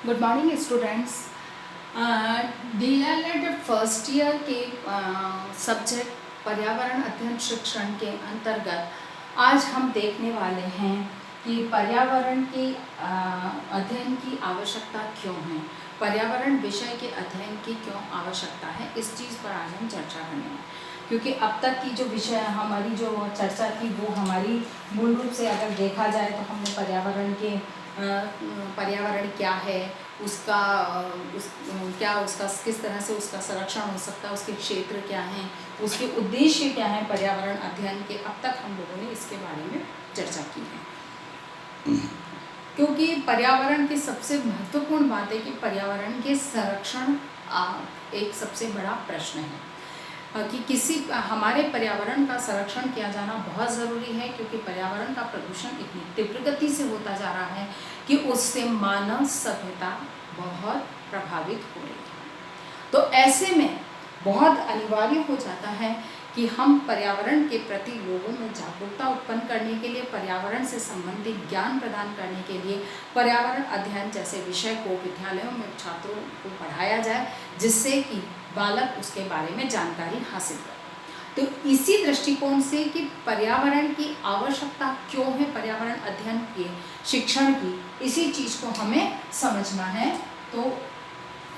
Good morning students. DLED first year के subject पर्यावरण अध्ययन शिक्षण के अंतर्गत आज हम देखने वाले हैं कि पर्यावरण के अध्ययन की आवश्यकता क्यों है, पर्यावरण विषय के अध्ययन की क्यों आवश्यकता है। इस चीज़ पर आज हम चर्चा करने हैं, क्योंकि अब तक की जो विषय हमारी जो चर्चा थी वो हमारी मूल रूप से अगर देखा जाए तो हमने पर्यावरण क्या है, उसका किस तरह से उसका संरक्षण हो सकता है, उसके क्षेत्र क्या हैं, उसके उद्देश्य क्या हैं पर्यावरण अध्ययन के। अब तक हम लोगों ने इसके बारे में चर्चा की है, क्योंकि पर्यावरण की सबसे महत्वपूर्ण बात है कि पर्यावरण के संरक्षण एक सबसे बड़ा प्रश्न है कि हमारे पर्यावरण का संरक्षण किया जाना बहुत ज़रूरी है, क्योंकि पर्यावरण का प्रदूषण इतनी तीव्र गति से होता जा रहा है कि उससे मानव सभ्यता बहुत प्रभावित हो रही है। तो ऐसे में बहुत अनिवार्य हो जाता है कि हम पर्यावरण के प्रति लोगों में जागरूकता उत्पन्न करने के लिए, पर्यावरण से संबंधित ज्ञान प्रदान करने के लिए पर्यावरण अध्ययन जैसे विषय को विद्यालयों में छात्रों को पढ़ाया जाए, जिससे कि बालक उसके बारे में जानकारी हासिल करे। तो इसी दृष्टिकोण से कि पर्यावरण की आवश्यकता क्यों है, पर्यावरण अध्ययन के शिक्षण की, इसी चीज़ को हमें समझना है। तो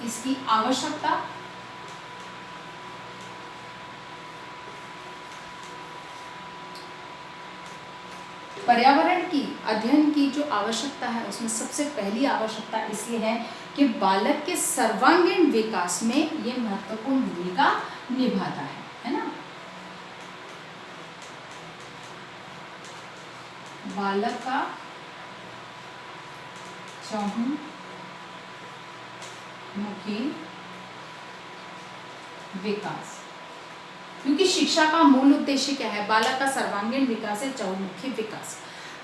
इसकी आवश्यकता पर्यावरण की अध्ययन की जो आवश्यकता है, उसमें सबसे पहली आवश्यकता इसलिए है कि बालक के सर्वांगीण विकास में ये महत्वपूर्ण भूमिका निभाता है ना। बालक का चहुमुखी विकास, क्योंकि शिक्षा का मूल उद्देश्य क्या है, बालक का सर्वांगीण विकास है, चहुमुखी विकास।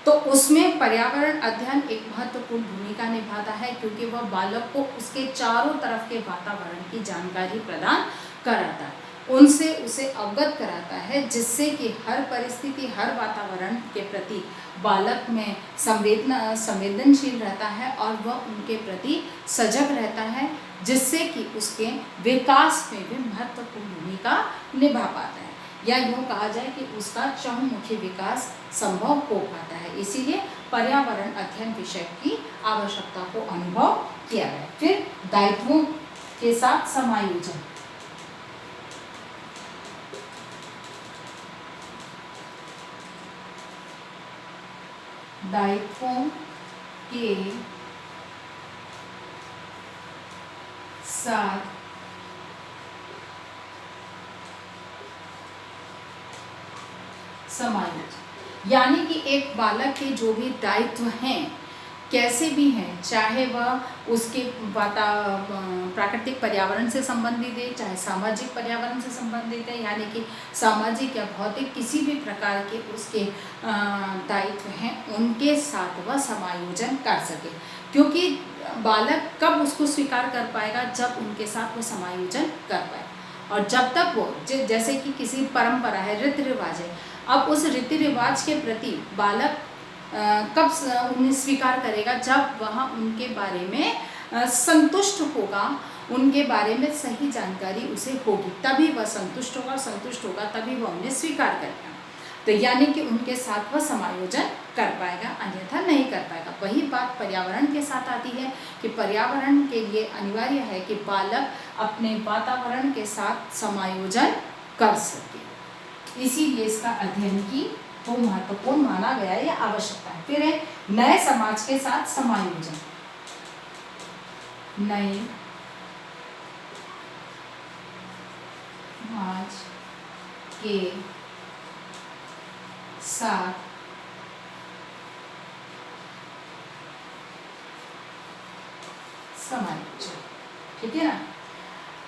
तो उसमें पर्यावरण अध्ययन एक महत्वपूर्ण भूमिका निभाता है, क्योंकि वह बालक को उसके चारों तरफ के वातावरण की जानकारी प्रदान कराता है, उनसे उसे अवगत कराता है, जिससे कि हर परिस्थिति, हर वातावरण के प्रति बालक में संवेदनशील रहता है और वह उनके प्रति सजग रहता है, जिससे कि उसके विकास में भी महत्वपूर्ण भूमिका निभा पाता है, या यूँ कहा जाए कि उसका चहुमुखी विकास संभव हो पाता है। इसीलिए पर्यावरण अध्ययन विषय की आवश्यकता को अनुभव किया गया। फिर दायित्वों के साथ समायोजन। दायित्वों के साथ समायोजन, यानी कि एक बालक के जो भी दायित्व हैं, कैसे भी हैं, चाहे वह उसके प्राकृतिक पर्यावरण से संबंधित है, चाहे सामाजिक पर्यावरण से संबंधित है, यानी कि सामाजिक या भौतिक किसी भी प्रकार के उसके दायित्व हैं, उनके साथ वह समायोजन कर सके। क्योंकि बालक कब उसको स्वीकार कर पाएगा, जब उनके साथ वो समायोजन कर पाए। और जब तक वो जैसे कि किसी परंपरा है, रीति रिवाज है, अब उस रीति रिवाज के प्रति बालक कब उन्हें स्वीकार करेगा, जब वह उनके बारे में संतुष्ट होगा, उनके बारे में सही जानकारी उसे होगी, तभी वह संतुष्ट होगा तभी वह उन्हें स्वीकार करेगा। तो यानी कि उनके साथ वह समायोजन कर पाएगा, अन्यथा नहीं कर पाएगा। वही बात पर्यावरण के साथ आती है कि पर्यावरण के लिए अनिवार्य है कि बालक अपने वातावरण के साथ समायोजन कर सके, इसीलिए इसका अध्ययन की तो महत्वपूर्ण माना गया है, यह आवश्यकता है। फिर है नए समाज के साथ समायोजन। नए समाज के साथ समायोजन, ठीक है ना।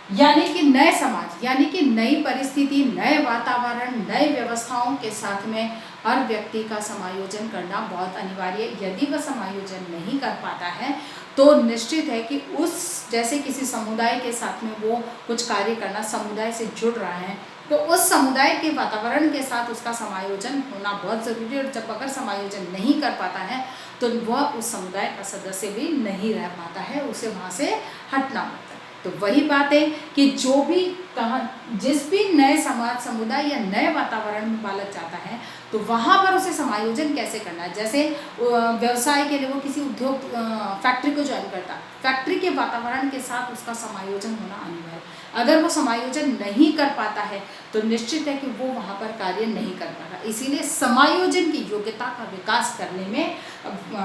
यानी कि नए समाज, यानी कि नई परिस्थिति, नए वातावरण, नए व्यवस्थाओं के साथ में हर व्यक्ति का समायोजन करना बहुत अनिवार्य है। यदि वह समायोजन नहीं कर पाता है तो निश्चित है कि उस जैसे किसी समुदाय के साथ में वो कुछ कार्य करना, समुदाय से जुड़ रहा है, तो उस समुदाय के वातावरण के साथ उसका समायोजन होना बहुत ज़रूरी है। और जब अगर समायोजन नहीं कर पाता है तो वह उस समुदाय का सदस्य भी नहीं रह पाता है, उसे वहाँ से हटना पड़ता है। तो वही बात है कि जो भी कहाँ जिस भी नए समाज, समुदाय या नए वातावरण में बालक जाता है तो वहाँ पर उसे समायोजन कैसे करना है। जैसे व्यवसाय के लिए वो किसी उद्योग फैक्ट्री को ज्वाइन करता, फैक्ट्री के वातावरण के साथ उसका समायोजन होना अनिवार्य है। अगर वो समायोजन नहीं कर पाता है तो निश्चित है कि वो वहाँ पर कार्य नहीं कर पाता। इसीलिए समायोजन की योग्यता का विकास करने में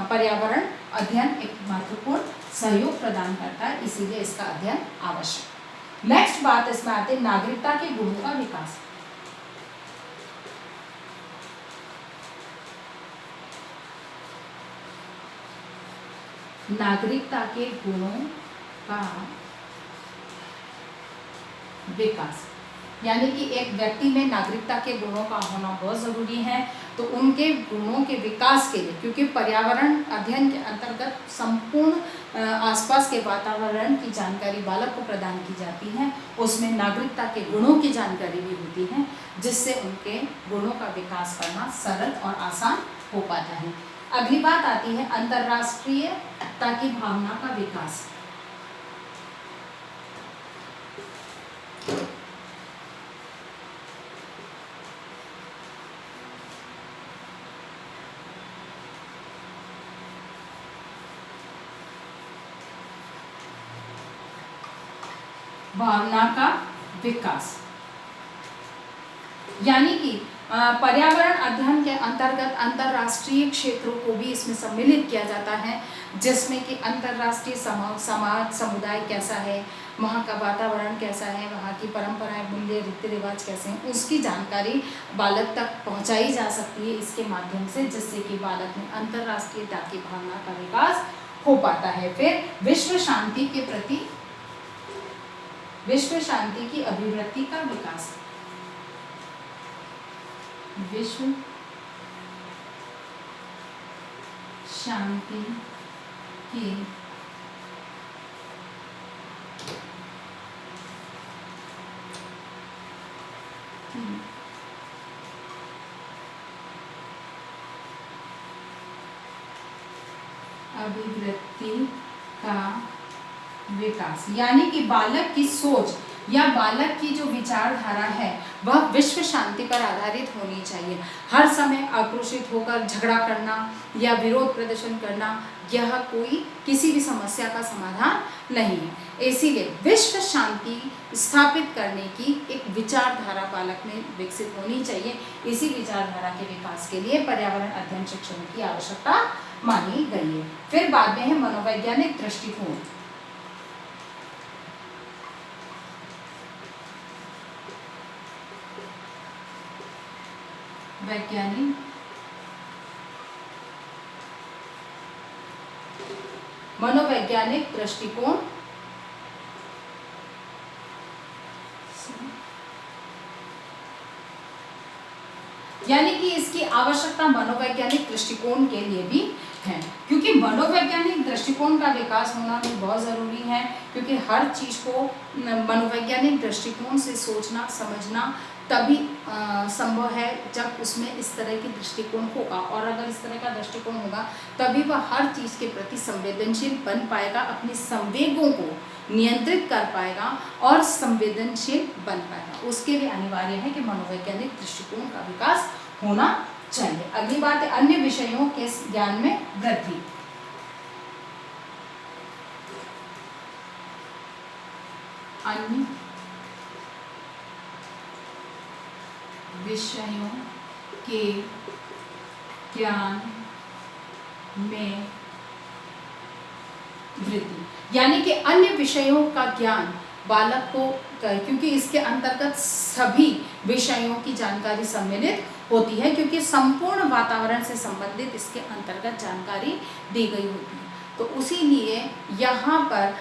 पर्यावरण अध्ययन एक महत्वपूर्ण सहयोग प्रदान करता है, इसीलिए इसका अध्ययन आवश्यक। नेक्स्ट बात इसमें आती है नागरिकता के गुणों का विकास। नागरिकता के गुणों का विकास यानी कि एक व्यक्ति में नागरिकता के गुणों का होना बहुत ज़रूरी है। तो उनके गुणों के विकास के लिए, क्योंकि पर्यावरण अध्ययन के अंतर्गत संपूर्ण आसपास के वातावरण की जानकारी बालक को प्रदान की जाती है, उसमें नागरिकता के गुणों की जानकारी भी होती है, जिससे उनके गुणों का विकास करना सरल और आसान हो पाता है। अगली बात आती है अंतर्राष्ट्रीयता की भावना का विकास। भावना का विकास यानी कि पर्यावरण अध्ययन के अंतर्गत अंतर्राष्ट्रीय क्षेत्रों को भी इसमें सम्मिलित किया जाता है, जिसमें कि अंतर्राष्ट्रीय समाज समुदाय कैसा है, वहाँ का वातावरण कैसा है, वहाँ की परंपराएं, मूल्य, रीति रिवाज कैसे हैं, उसकी जानकारी बालक तक पहुँचाई जा सकती है इसके माध्यम से, जिससे कि बालक में अंतर्राष्ट्रीयता की भावना का विकास हो पाता है। फिर विश्व शांति के प्रति, विश्व शांति की अभिवृत्ति का विकास। विश्व शांति की अभिवृत्ति का विकास यानी कि बालक की सोच या बालक की जो विचारधारा है वह विश्व शांति पर आधारित होनी चाहिए। हर समय आक्रोशित होकर झगड़ा करना या विरोध प्रदर्शन करना यह कोई किसी भी समस्या का समाधान नहीं है। इसीलिए विश्व शांति स्थापित करने की एक विचारधारा बालक में विकसित होनी चाहिए। इसी विचारधारा के विकास के लिए पर्यावरण अध्ययन शिक्षण की आवश्यकता मानी गई है। फिर बाद में है मनोवैज्ञानिक दृष्टिकोण। वैज्ञानिक मनोवैज्ञानिक दृष्टिकोण यानी कि इसकी आवश्यकता मनोवैज्ञानिक दृष्टिकोण के लिए भी है, क्योंकि मनोवैज्ञानिक दृष्टिकोण का विकास होना भी बहुत ज़रूरी है, क्योंकि हर चीज़ को मनोवैज्ञानिक दृष्टिकोण से सोचना समझना तभी संभव है जब उसमें इस तरह की दृष्टिकोण होगा, और अगर इस तरह का दृष्टिकोण होगा तभी वह हर चीज़ के प्रति संवेदनशील बन पाएगा, अपनी संवेगों को नियंत्रित कर पाएगा और संवेदनशील बन पाएगा। उसके लिए अनिवार्य है कि मनोवैज्ञानिक दृष्टिकोण का विकास होना चाहिए। अगली बात है अन्य विषयों के ज्ञान में वृद्धि। अन्य विषयों के ज्ञान में वृद्धि यानी कि अन्य विषयों का ज्ञान बालक को, क्योंकि इसके अंतर्गत सभी विषयों की जानकारी सम्मिलित होती है, क्योंकि संपूर्ण वातावरण से संबंधित इसके अंतर्गत जानकारी दी गई होती है। तो उसी लिए यहाँ पर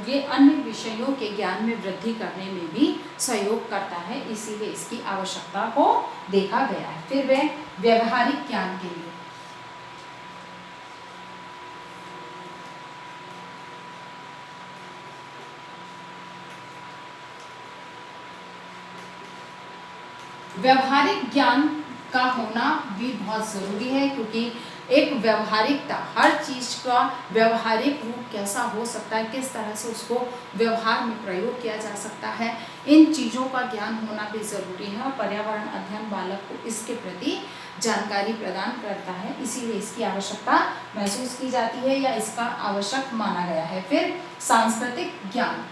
ये अन्य विषयों के ज्ञान में वृद्धि करने में भी सहयोग करता है, इसीलिए इसकी आवश्यकता को देखा गया है। फिर वह व्यवहारिक ज्ञान के लिए व्यवहारिक ज्ञान का होना भी बहुत ज़रूरी है, क्योंकि एक व्यवहारिकता, हर चीज़ का व्यवहारिक रूप कैसा हो सकता है, किस तरह से उसको व्यवहार में प्रयोग किया जा सकता है, इन चीज़ों का ज्ञान होना भी ज़रूरी है। और पर्यावरण अध्ययन बालक को इसके प्रति जानकारी प्रदान करता है, इसीलिए इसकी आवश्यकता महसूस की जाती है या इसका आवश्यक माना गया है। फिर सांस्कृतिक ज्ञान,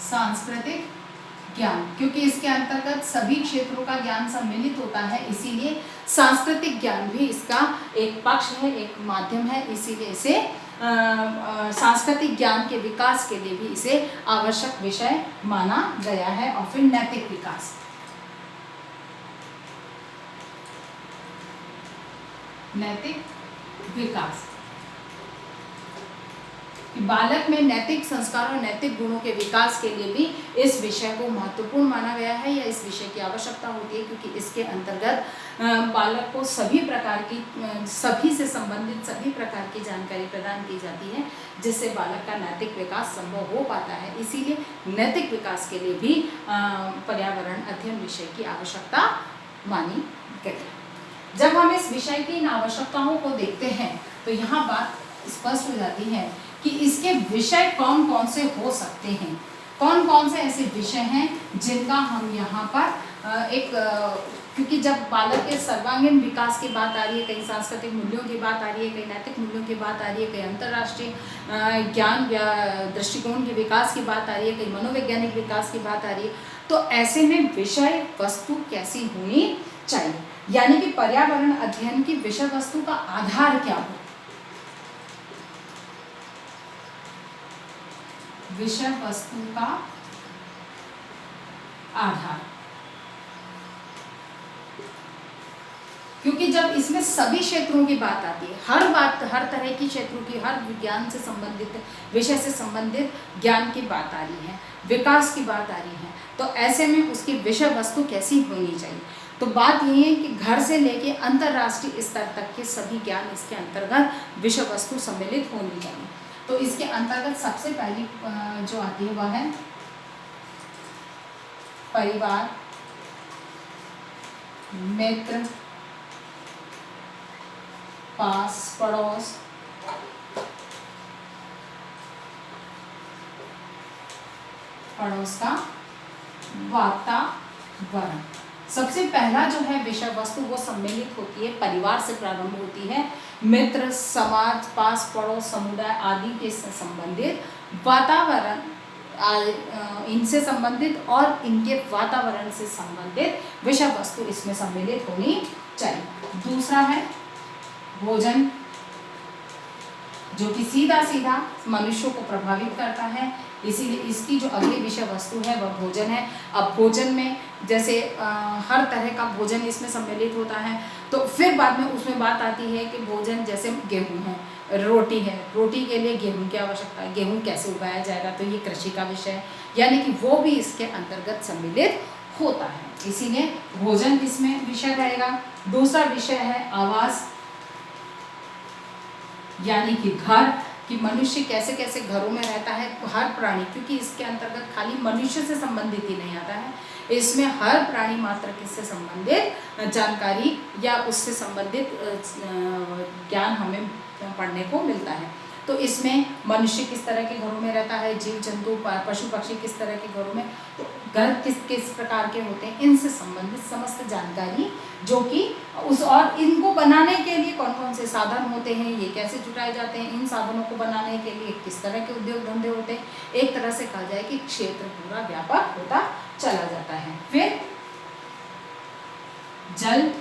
सांस्कृतिक ज्ञान, क्योंकि इसके अंतर्गत सभी क्षेत्रों का ज्ञान सम्मिलित होता है, इसीलिए सांस्कृतिक ज्ञान भी इसका एक पक्ष है, एक माध्यम है, इसीलिए इसे सांस्कृतिक ज्ञान के विकास के लिए भी इसे आवश्यक विषय माना गया है। और फिर नैतिक विकास, नैतिक विकास, बालक में नैतिक संस्कार और नैतिक गुणों के विकास के लिए भी इस विषय को महत्वपूर्ण माना गया है या इस विषय की आवश्यकता होती है, क्योंकि इसके अंतर्गत बालक को सभी प्रकार की, सभी से संबंधित सभी प्रकार की जानकारी प्रदान की जाती है, जिससे बालक का नैतिक विकास संभव हो पाता है। इसीलिए नैतिक विकास के लिए भी पर्यावरण अध्ययन विषय की आवश्यकता मानी गई है। जब हम इस विषय की इन आवश्यकताओं को देखते हैं तो यहाँ बात स्पष्ट हो जाती है कि इसके विषय कौन कौन से हो सकते हैं, कौन कौन से ऐसे विषय हैं जिनका हम यहाँ पर क्योंकि जब बालक के सर्वांगीण विकास की बात आ रही है, कहीं सांस्कृतिक मूल्यों की बात आ रही है, कहीं नैतिक मूल्यों की बात आ रही है, कहीं अंतर्राष्ट्रीय ज्ञान या दृष्टिकोण के विकास की बात आ रही है, कहीं मनोवैज्ञानिक विकास की बात आ रही है, तो ऐसे में विषय वस्तु कैसी होनी चाहिए, यानी कि पर्यावरण अध्ययन की विषय वस्तु का आधार क्या हो, विषय वस्तु का आधार, क्योंकि जब इसमें सभी क्षेत्रों की बात आती है, हर तरह की क्षेत्रों की, हर विज्ञान से संबंधित, विषय से संबंधित ज्ञान की बात आ रही है, विकास की बात आ रही है, तो ऐसे में उसकी विषय वस्तु कैसी होनी चाहिए। तो बात यही है कि घर से लेके अंतर्राष्ट्रीय स्तर तक के सभी ज्ञान इसके अंतर्गत विषय वस्तु सम्मिलित होनी चाहिए। तो इसके अंतर्गत सबसे पहली जो आती है वह है परिवार, मित्र, पास पड़ोस, पड़ोस का वातावरण। सबसे पहला जो है विषय वस्तु वो सम्मिलित होती है, परिवार से प्रारंभ होती है, मित्र, समाज, पास पड़ोस, समुदाय आदि के संबंधित वातावरण, इनसे संबंधित और इनके वातावरण से संबंधित विषय वस्तु इसमें सम्मिलित होनी चाहिए। दूसरा है भोजन, जो कि सीधा सीधा मनुष्यों को प्रभावित करता है, इसीलिए इसकी जो अगली विषय वस्तु है वह भोजन है। अब भोजन में जैसे हर तरह का भोजन इसमें सम्मिलित होता है, तो फिर बाद में उसमें बात आती है कि भोजन जैसे गेहूं है, रोटी है, रोटी के लिए गेहूं की आवश्यकता है, गेहूं कैसे उगाया जाएगा, तो ये कृषि का विषय है, यानी कि वो भी इसके अंतर्गत सम्मिलित होता है, इसीलिए भोजन इसमें विषय रहेगा। दूसरा विषय है आवास, यानी कि घर, कि मनुष्य कैसे कैसे घरों में रहता है, हर प्राणी, क्योंकि इसके अंतर्गत खाली मनुष्य से संबंधित ही नहीं आता है, इसमें हर प्राणी मात्र से संबंधित जानकारी या उससे संबंधित ज्ञान हमें पढ़ने को मिलता है। तो इसमें मनुष्य किस तरह के घरों में रहता है, जीव जंतु पशु पक्षी किस तरह के घरों में, तो घर किस किस प्रकार के होते हैं, इनसे संबंधित समस्त जानकारी जो कि उस, और इनको बनाने के लिए कौन कौन से साधन होते हैं, ये कैसे जुटाए जाते हैं, इन साधनों को बनाने के लिए किस तरह के उद्योग धंधे होते हैं, एक तरह से कहा जाए कि क्षेत्र पूरा व्यापक होता चला जाता है। फिर जल,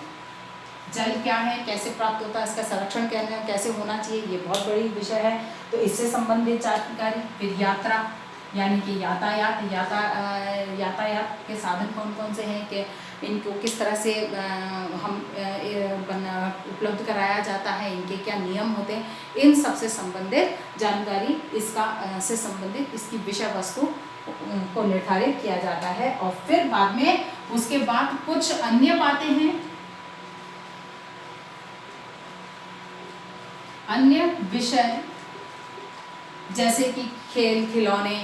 जल क्या है, कैसे प्राप्त होता है, इसका संरक्षण कैसे होना चाहिए, ये बहुत बड़ी विषय है, तो इससे संबंधित जानकारी। फिर यात्रा, यानी कि यातायात के साधन कौन कौन से हैं, कि इनको किस तरह से हम उपलब्ध कराया जाता है, इनके क्या नियम होते हैं, इन सब से संबंधित जानकारी इसका से संबंधित इसकी विषय वस्तु को निर्धारित किया जाता है। और फिर बाद में उसके बाद कुछ अन्य बातें हैं, अन्य विषय जैसे कि खेल खिलौने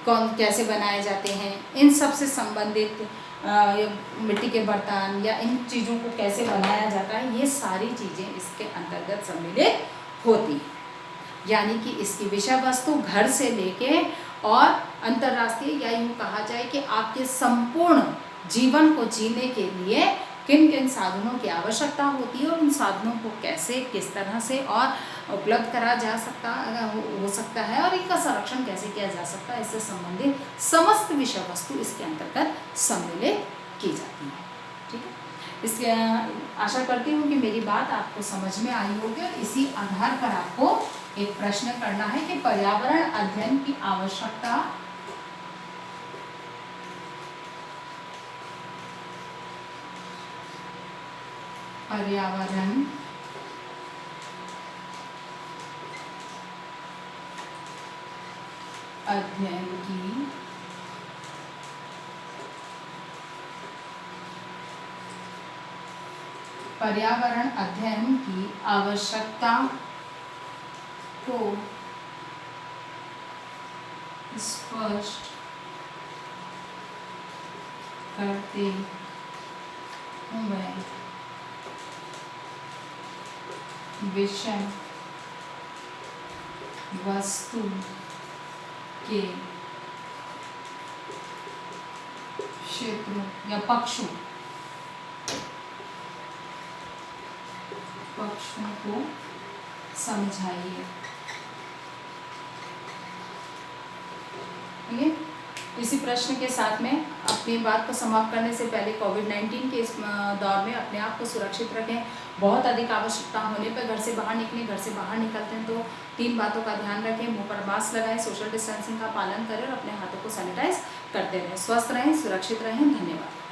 कौन कैसे बनाए जाते हैं, इन सब से संबंधित मिट्टी के बर्तन या इन चीज़ों को कैसे बनाया जाता है, ये सारी चीज़ें इसके अंतर्गत सम्मिलित होती हैं। यानी कि इसकी विषय वस्तु घर से लेके और अंतर्राष्ट्रीय या यूँ कहा जाए कि आपके संपूर्ण जीवन को जीने के लिए किन किन साधनों की आवश्यकता होती है और उन साधनों को कैसे किस तरह से और उपलब्ध करा जा सकता हो सकता है और इनका संरक्षण कैसे किया जा सकता है, इससे संबंधित समस्त विषय वस्तु इसके अंतर्गत सम्मिलित की जाती है। ठीक है, इसके आशा करती हूँ कि मेरी बात आपको समझ में आई होगी और इसी आधार पर आपको एक प्रश्न करना है कि पर्यावरण अध्ययन की आवश्यकता पर्यावरण अध्ययन की पर्यावरण अध्ययन की आवश्यकता को स्पष्ट करते हुए विषय वस्तु के क्षेत्रों या पक्षों को समझाइए। ठीक है, इसी प्रश्न के साथ में अपनी बात को समाप्त करने से पहले कोविड-19 के इस दौर में अपने आप को सुरक्षित रखें। बहुत अधिक आवश्यकता होने पर घर से बाहर निकलें। घर से बाहर निकलते हैं तो 3 बातों का ध्यान रखें। मुंह पर मास्क लगाएं, सोशल डिस्टेंसिंग का पालन करें और अपने हाथों को सैनिटाइज करते रहें। स्वस्थ रहें, सुरक्षित रहें। धन्यवाद।